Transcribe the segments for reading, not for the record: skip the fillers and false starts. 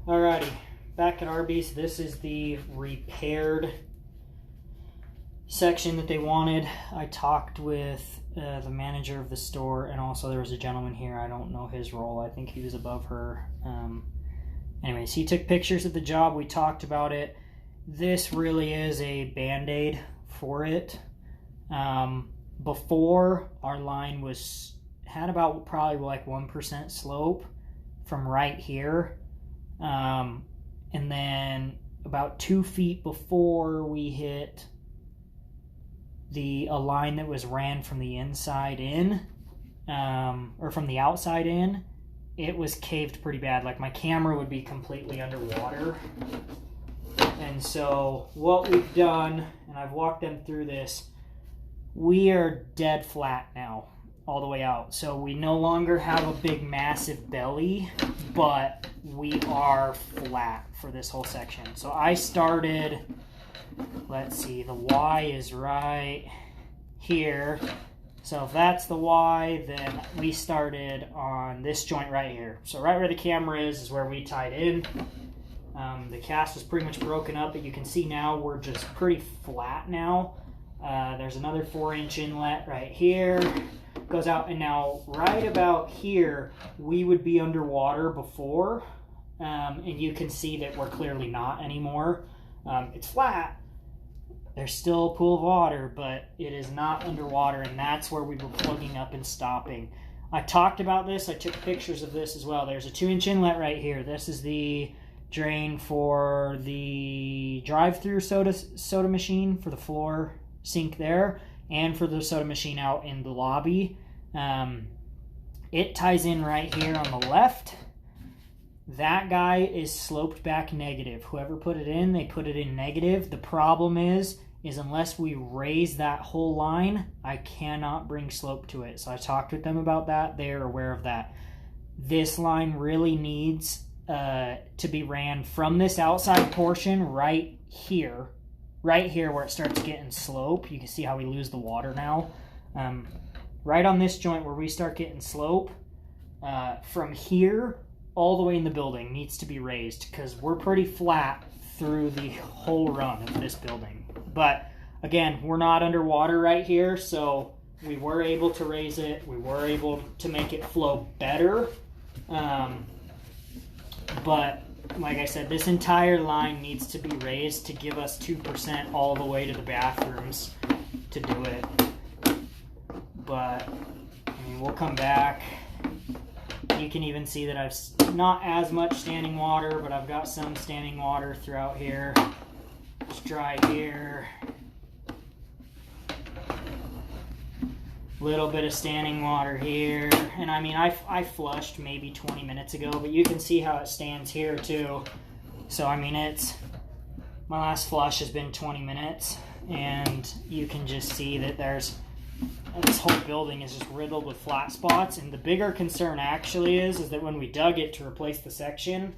Alrighty, back at Arby's. This is the repaired section that they wanted. I talked with the manager of the store, and also there was a gentleman here. I don't know his role. I think he was above her. Anyways, he took pictures of the job. We talked about it. This really is a band-aid for it. Before, our line had about probably like 1% slope from right here. And then about 2 feet before we hit a line that was ran from the inside in, or from the outside in, it was caved pretty bad. Like my camera would be completely underwater. And so what we've done, and I've walked them through this, we are dead flat now all the way out. So we no longer have a big massive belly, but we are flat for this whole section. So I started, let's see, the Y is right here. So if that's the Y, then we started on this joint right here. So right where the camera is where we tied in. The cast was pretty much broken up, but you can see now we're just pretty flat now. There's another 4-inch inlet right here. Goes out, and now right about here we would be underwater before, and you can see that we're clearly not anymore. It's flat. There's still a pool of water, but it is not underwater, and that's where we were plugging up and stopping. I talked about this. I took pictures of this as well. There's a 2-inch inlet right here. This is the drain for the drive-through soda machine for the floor sink there, and for the soda machine out in the lobby. It ties in right here on the left. That guy is sloped back negative. Whoever put it in, they put it in negative. The problem is unless we raise that whole line, I cannot bring slope to it. So I talked with them about that. They're aware of that. This line really needs to be ran from this outside portion right here where it starts getting slope. You can see how we lose the water now. Right on this joint where we start getting slope, from here all the way in the building needs to be raised, because we're pretty flat through the whole run of this building. But again, we're not underwater right here, so we were able to raise it. We were able to make it flow better. But like I said, this entire line needs to be raised to give us 2% all the way to the bathrooms to do it. But I mean, we'll come back. You can even see that I've not as much standing water, but I've got some standing water throughout here. It's dry here. Little bit of standing water here, and I mean I flushed maybe 20 minutes ago, but you can see how it stands here too. So I mean, my last flush has been 20 minutes, and you can just see that this whole building is just riddled with flat spots. And the bigger concern actually is that when we dug it to replace the section,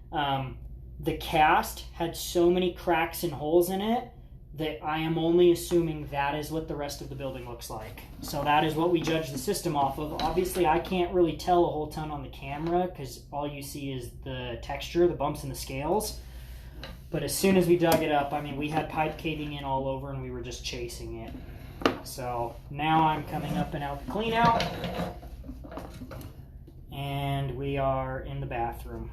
the cast had so many cracks and holes in it that I am only assuming that is what the rest of the building looks like. So that is what we judge the system off of. Obviously, I can't really tell a whole ton on the camera because all you see is the texture, the bumps and the scales. But as soon as we dug it up, I mean, we had pipe caving in all over and we were just chasing it. So now I'm coming up and out the clean out, and we are in the bathroom.